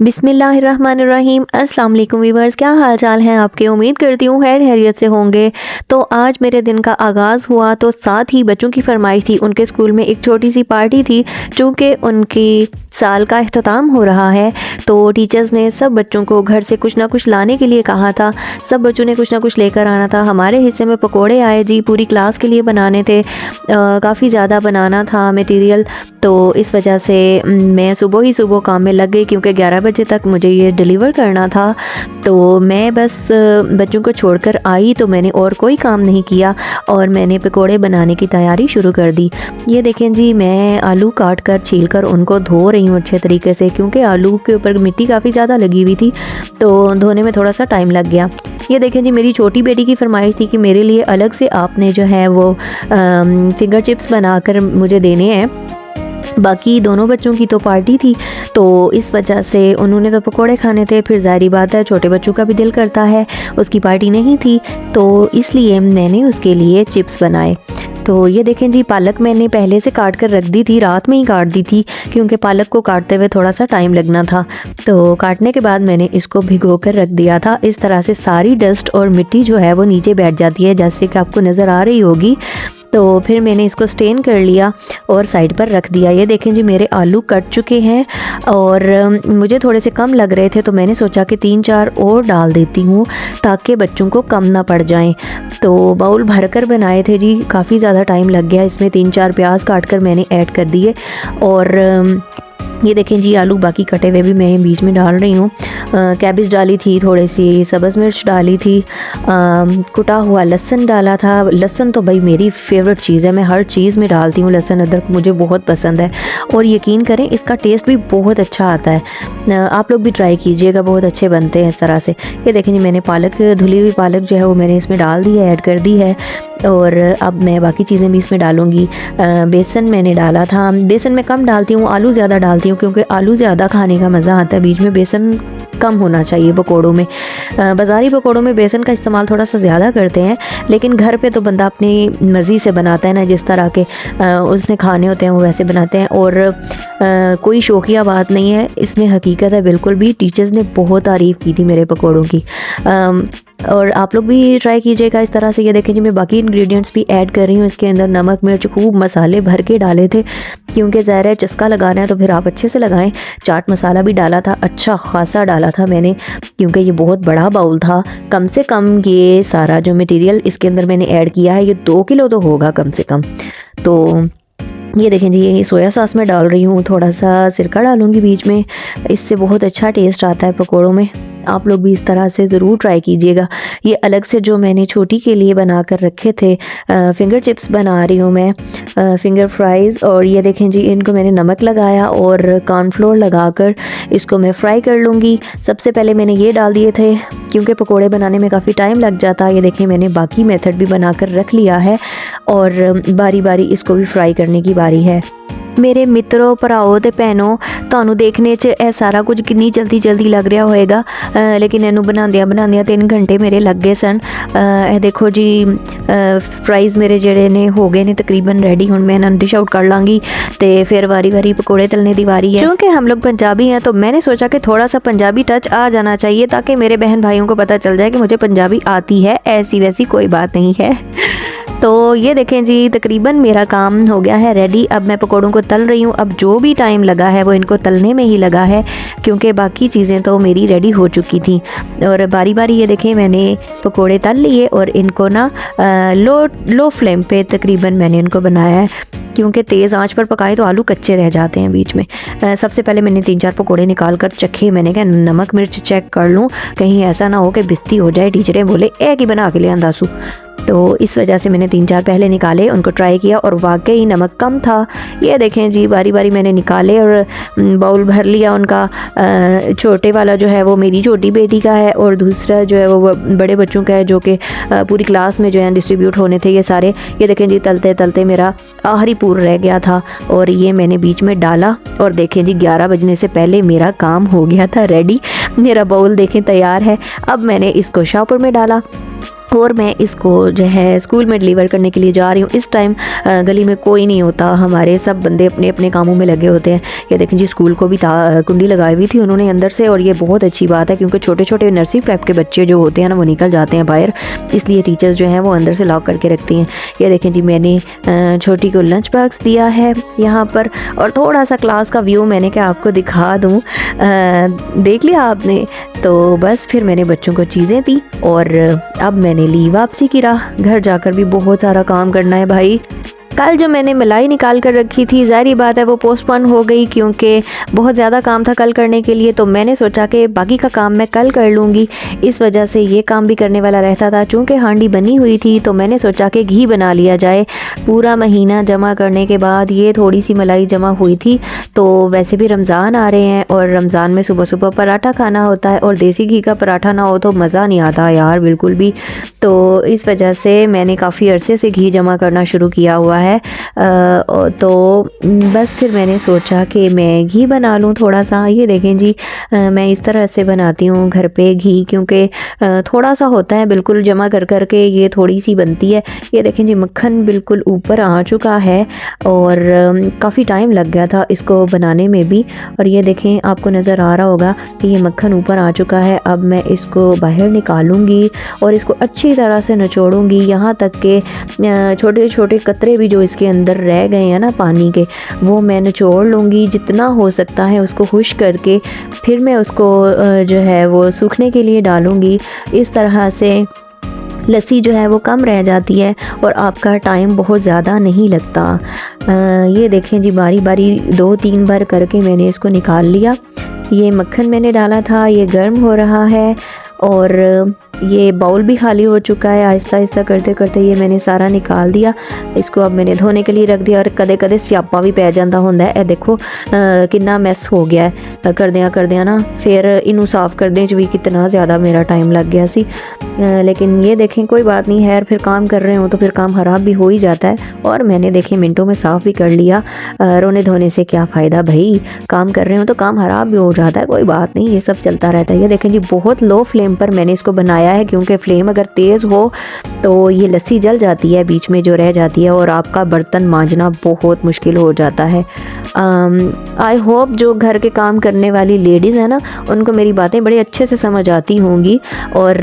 बिस्मिल्लाहिर्रहमानिर्रहीम। अस्सलाम वालेकुम व्यूअर्स, क्या हाल चाल हैं आपके। उम्मीद करती हूँ खैर खैरियत से होंगे। तो आज मेरे दिन का आगाज़ हुआ तो साथ ही बच्चों की फरमाइश थी। उनके स्कूल में एक छोटी सी पार्टी थी, चूँकि उनकी साल का अख्ताम हो रहा है तो टीचर्स ने सब बच्चों को घर से कुछ ना कुछ लाने के लिए कहा था। सब बच्चों ने कुछ ना कुछ लेकर आना था। हमारे हिस्से में पकोड़े आए जी, पूरी क्लास के लिए बनाने थे। काफ़ी ज़्यादा बनाना था मटेरियल, तो इस वजह से मैं सुबह ही सुबह काम में लग गई, क्योंकि 11 बजे तक मुझे ये डिलीवर करना था। तो मैं बस बच्चों को छोड़कर आई तो मैंने और कोई काम नहीं किया और मैंने पकोड़े बनाने की तैयारी शुरू कर दी। ये देखें जी, मैं आलू काट कर छील कर उनको धो रही हूँ अच्छे तरीके से, क्योंकि आलू के ऊपर मिट्टी काफ़ी ज़्यादा लगी हुई थी तो धोने में थोड़ा सा टाइम लग गया। ये देखें जी, मेरी छोटी बेटी की फरमाइश थी कि मेरे लिए अलग से आपने जो है वो फिंगर चिप्स बनाकर मुझे देने हैं। बाकी दोनों बच्चों की तो पार्टी थी तो इस वजह से उन्होंने तो पकोड़े खाने थे, फिर ज़ाहिर बात है छोटे बच्चों का भी दिल करता है। उसकी पार्टी नहीं थी तो इसलिए मैंने उसके लिए चिप्स बनाए। तो ये देखें जी, पालक मैंने पहले से काट कर रख दी थी, रात में ही काट दी थी, क्योंकि पालक को काटते हुए थोड़ा सा टाइम लगना था। तो काटने के बाद मैंने इसको भिगो कर रख दिया था। इस तरह से सारी डस्ट और मिट्टी जो है वो नीचे बैठ जाती है, जैसे कि आपको नज़र आ रही होगी। तो फिर मैंने इसको स्टेन कर लिया और साइड पर रख दिया। ये देखें जी, मेरे आलू कट चुके हैं और मुझे थोड़े से कम लग रहे थे तो मैंने सोचा कि 3-4 और डाल देती हूँ ताकि बच्चों को कम ना पड़ जाएं। तो बाउल भरकर बनाए थे जी, काफ़ी ज़्यादा टाइम लग गया। इसमें 3-4 प्याज काट कर मैंने ऐड कर दिए और ये देखें जी, आलू बाकी कटे हुए भी मैं बीच में डाल रही हूँ। कैबेज डाली थी, थोड़ी सी सब्ज़ मिर्च डाली थी, कुटा हुआ लहसुन डाला था। लहसुन तो भाई मेरी फेवरेट चीज़ है, मैं हर चीज़ में डालती हूँ लहसुन अदरक, मुझे बहुत पसंद है और यकीन करें इसका टेस्ट भी बहुत अच्छा आता है। आप लोग भी ट्राई कीजिएगा, बहुत अच्छे बनते हैं इस तरह से। ये देखें जी, मैंने पालक, धुली हुई पालक जो है वो मैंने इसमें डाल दी है, ऐड कर दी है और अब मैं बाकी चीज़ें भी इसमें डालूँगी। बेसन मैंने डाला था, बेसन मैं कम डालती हूँ, आलू ज़्यादा डालती हूँ, क्योंकि आलू ज़्यादा खाने का मज़ा आता है। बीच में बेसन कम होना चाहिए पकोड़ों में। बाज़ारी पकोड़ों में बेसन का इस्तेमाल थोड़ा सा ज़्यादा करते हैं, लेकिन घर पे तो बंदा अपनी मर्ज़ी से बनाता है ना, जिस तरह के उसने खाने होते हैं वो वैसे बनाते हैं। और कोई शौकिया बात नहीं है इसमें, हकीकत है बिल्कुल भी। टीचर्स ने बहुत तारीफ़ की थी मेरे पकोड़ों की और आप लोग भी ट्राई कीजिएगा इस तरह से। ये देखें जी, मैं बाकी इंग्रेडिएंट्स भी ऐड कर रही हूँ इसके अंदर। नमक मिर्च खूब मसाले भर के डाले थे, क्योंकि ज़ाहिर है चस्का लगाना है तो फिर आप अच्छे से लगाएं। चाट मसाला भी डाला था, अच्छा खासा डाला था मैंने, क्योंकि ये बहुत बड़ा बाउल था। कम से कम ये सारा जो मटेरियल इसके अंदर मैंने ऐड किया है, ये 2 किलो तो होगा कम से कम। तो ये देखें जी, ये सोया सॉस में डाल रही हूँ, थोड़ा सा सिरका डालूँगी बीच में, इससे बहुत अच्छा टेस्ट आता है पकोड़ों में। आप लोग भी इस तरह से ज़रूर ट्राई कीजिएगा। ये अलग से जो मैंने छोटी के लिए बना कर रखे थे, फिंगर चिप्स बना रही हूँ मैं, फिंगर फ्राइज़। और ये देखें जी, इनको मैंने नमक लगाया और कॉर्नफ्लोर लगाकर इसको मैं फ्राई कर लूँगी। सबसे पहले मैंने ये डाल दिए थे, क्योंकि पकोड़े बनाने में काफ़ी टाइम लग जाता है। ये देखें, मैंने बाकी मेथड भी बना कर रख लिया है और बारी बारी इसको भी फ्राई करने की बारी है। मेरे मित्रों, भराओ ते भैनों, ਤੁਹਾਨੂੰ देखने च यह सारा कुछ कितनी जल्दी जल्दी लग रहा होएगा, लेकिन इनू बनांदियां बनांदियां 3 घंटे मेरे लग गए सन। देखो जी, फ्राइज़ मेरे जेड़े ने हो गए ने तकरीबन रेडी। हुण मैं इन्हां डिश आउट कर लांगी ते फिर वारी वारी पकोड़े तलने दी वारी है। क्योंकि हम लोग पंजाबी हैं तो मैंने सोचा कि थोड़ा सा पंजाबी टच आ जाना चाहिए, ताकि मेरे बहन भाइयों को पता चल जाए कि मुझे पंजाबी आती है। ऐसी वैसी कोई बात नहीं है। तो ये देखें जी, तकरीबन मेरा काम हो गया है रेडी। अब मैं पकोड़ों को तल रही हूँ। अब जो भी टाइम लगा है वो इनको तलने में ही लगा है, क्योंकि बाकी चीज़ें तो मेरी रेडी हो चुकी थी। और बारी बारी ये देखें, मैंने पकोड़े तल लिए और इनको ना लो फ्लेम पे तकरीबन मैंने इनको बनाया है, क्योंकि तेज़ आंच पर पकाए तो आलू कच्चे रह जाते हैं बीच में। सबसे पहले मैंने 3-4 पकोड़े निकाल कर चखे। मैंने कहा नमक मिर्च चेक कर लूँ, कहीं ऐसा ना हो कि बिस्ती हो जाए, टीचरें बोले एक ही बना के ले आंदा सू। तो इस वजह से मैंने 3-4 पहले निकाले, उनको ट्राई किया और वाकई नमक कम था। ये देखें जी, बारी बारी मैंने निकाले और बाउल भर लिया उनका। छोटे वाला जो है वो मेरी छोटी बेटी का है और दूसरा जो है वो बड़े बच्चों का है, जो कि पूरी क्लास में जो है डिस्ट्रीब्यूट होने थे ये सारे। ये देखें जी, तलते तलते मेरा आखिरी पूर रह गया था और ये मैंने बीच में डाला और देखें जी, 11 बजने से पहले मेरा काम हो गया था रेडी। मेरा बाउल देखें तैयार है। अब मैंने इसको शॉपर में डाला और मैं इसको जो है स्कूल में डिलीवर करने के लिए जा रही हूँ। इस टाइम गली में कोई नहीं होता, हमारे सब बंदे अपने अपने कामों में लगे होते हैं। ये देखें जी, स्कूल को भी कुंडी लगाई हुई थी उन्होंने अंदर से, और ये बहुत अच्छी बात है क्योंकि छोटे छोटे नर्सरी टाइप के बच्चे जो होते हैं ना वो निकल जाते हैं बाहर, इसलिए टीचर्स जो हैं वो अंदर से लॉक करके रखती हैं। ये देखें जी, मैंने छोटी को लंच बॉक्स दिया है यहाँ पर, और थोड़ा सा क्लास का व्यू मैंने क्या आपको दिखा दूँ, देख लिया आपने। तो बस फिर मैंने बच्चों को चीज़ें दी और अब मैंने ली वापसी की राह। घर जाकर भी बहुत सारा काम करना है भाई। कल जो मैंने मलाई निकाल कर रखी थी, ज़ाहिर बात है वो पोस्टपोन हो गई क्योंकि बहुत ज़्यादा काम था कल करने के लिए, तो मैंने सोचा कि बाकी का काम मैं कल कर लूँगी। इस वजह से ये काम भी करने वाला रहता था। चूँकि हांडी बनी हुई थी तो मैंने सोचा कि घी बना लिया जाए। पूरा महीना जमा करने के बाद ये थोड़ी सी मलाई जमा हुई थी। तो वैसे भी रमज़ान आ रहे हैं और रमज़ान में सुबह सुबह पराठा खाना होता है, और देसी घी का पराठा ना हो तो मज़ा नहीं आता यार बिल्कुल भी। तो इस वजह से मैंने काफ़ी अरसे से घी जमा करना शुरू किया हुआ है। तो बस फिर मैंने सोचा कि मैं घी बना लूँ थोड़ा सा। ये देखें जी, मैं इस तरह से बनाती हूँ घर पे घी, क्योंकि थोड़ा सा होता है, बिल्कुल जमा कर कर के ये थोड़ी सी बनती है। ये देखें जी, मक्खन बिल्कुल ऊपर आ चुका है और काफ़ी टाइम लग गया था इसको बनाने में भी। और ये देखें, आपको नज़र आ रहा होगा कि ये मक्खन ऊपर आ चुका है। अब मैं इसको बाहर निकालूंगी और इसको अच्छी तरह से निचोड़ूंगी, यहाँ तक कि छोटे छोटे कतरे भी जो इसके अंदर रह गए हैं ना पानी के, वो मैं निचोड़ लूँगी जितना हो सकता है उसको खुश करके। फिर मैं उसको जो है वो सूखने के लिए डालूँगी। इस तरह से लस्सी जो है वो कम रह जाती है और आपका टाइम बहुत ज़्यादा नहीं लगता। ये देखें जी, बारी बारी 2-3 बार करके मैंने इसको निकाल लिया। ये मक्खन मैंने डाला था, ये गर्म हो रहा है और ये बाउल भी खाली हो चुका है। आहिस्ता आहिस्ता करते करते ये मैंने सारा निकाल दिया। इसको अब मैंने धोने के लिए रख दिया। और कदे कदे स्यापा भी पै जाता होंदा है। देखो कितना मैस हो गया है कर दिया ना, फिर इनू साफ़ करने च भी कितना ज़्यादा मेरा टाइम लग गया सी। लेकिन ये देखें, कोई बात नहीं है, फिर काम कर रहे हो तो फिर काम ख़राब भी हो ही जाता है। और मैंने देखें मिनटों में साफ़ भी कर लिया। रोने धोने से क्या फ़ायदा भाई, काम कर रहे हो तो काम ख़राब भी हो जाता है। कोई बात नहीं, ये सब चलता रहता है। ये देखें जी, बहुत लो फ्लेम पर मैंने इसको बनाया है क्योंकि फ्लेम अगर तेज़ हो तो ये लस्सी जल जाती है बीच में जो रह जाती है और आपका बर्तन मांजना बहुत मुश्किल हो जाता है। आई होप जो घर के काम करने वाली लेडीज़ हैं ना, उनको मेरी बातें बड़े अच्छे से समझ आती होंगी और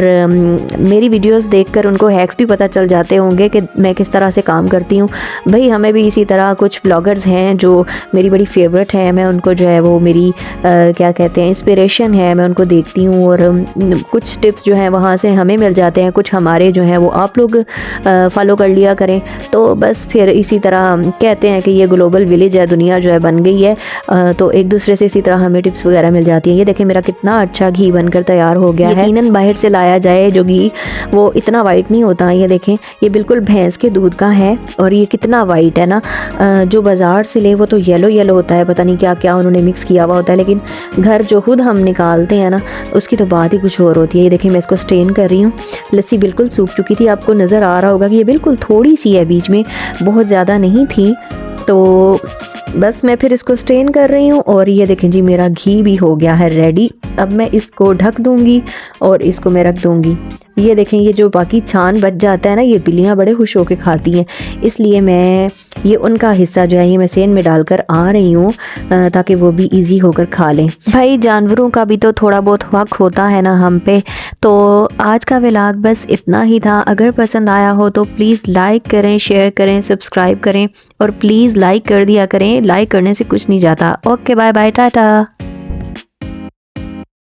मेरी वीडियोस देखकर उनको हैक्स भी पता चल जाते होंगे कि मैं किस तरह से काम करती हूँ। भाई हमें भी इसी तरह कुछ व्लॉगर्स हैं जो मेरी बड़ी फेवरेट हैं, मैं उनको जो है वो मेरी क्या कहते हैं इंस्पिरेशन है, मैं उनको देखती हूँ और कुछ टिप्स जो हैं वहाँ से हमें मिल जाते हैं, कुछ हमारे जो हैं वो आप लोग फॉलो कर लिया करें। तो बस फिर इसी तरह कहते हैं कि ये ग्लोबल विलेज है, दुनिया जो है बन गई है, तो एक दूसरे से इसी तरह हमें टिप्स वगैरह मिल जाती हैं। ये देखें मेरा कितना अच्छा घी बनकर तैयार हो गया है। यकीनन बाहर से लाया जाए जो घी वो इतना वाइट नहीं होता। ये देखें, ये बिल्कुल भैंस के दूध का है और ये कितना वाइट है ना। जो बाज़ार से ले वो तो येलो येलो होता है, पता नहीं क्या क्या उन्होंने मिक्स किया हुआ होता है, लेकिन घर जो खुद हम निकालते हैं ना उसकी तो बात ही कुछ और होती है। ये देखिए मैं इसको स्ट्रेन कर रही हूँ। लस्सी बिल्कुल सूख चुकी थी, आपको नज़र आ रहा होगा कि ये बिल्कुल थोड़ी सी है, बीच में बहुत ज़्यादा नहीं थी। तो बस मैं फिर इसको स्ट्रेन कर रही हूँ और ये देखें जी मेरा घी भी हो गया है रेडी। अब मैं इसको ढक दूँगी और इसको मैं रख दूँगी। ये देखें, ये जो बाकी छान बच जाता है ना, ये बिल्लियाँ बड़े खुश होकर खाती हैं, इसलिए मैं ये उनका हिस्सा जो है ये मैं सेन में डालकर आ रही हूँ ताकि वो भी इजी होकर खा लें। भाई जानवरों का भी तो थोड़ा बहुत हक होता है ना हम पे। तो आज का व्लॉग बस इतना ही था। अगर पसंद आया हो तो प्लीज़ लाइक करें, शेयर करें, सब्सक्राइब करें और प्लीज़ लाइक कर दिया करें, लाइक करने से कुछ नहीं जाता। Okay bye bye, Tata.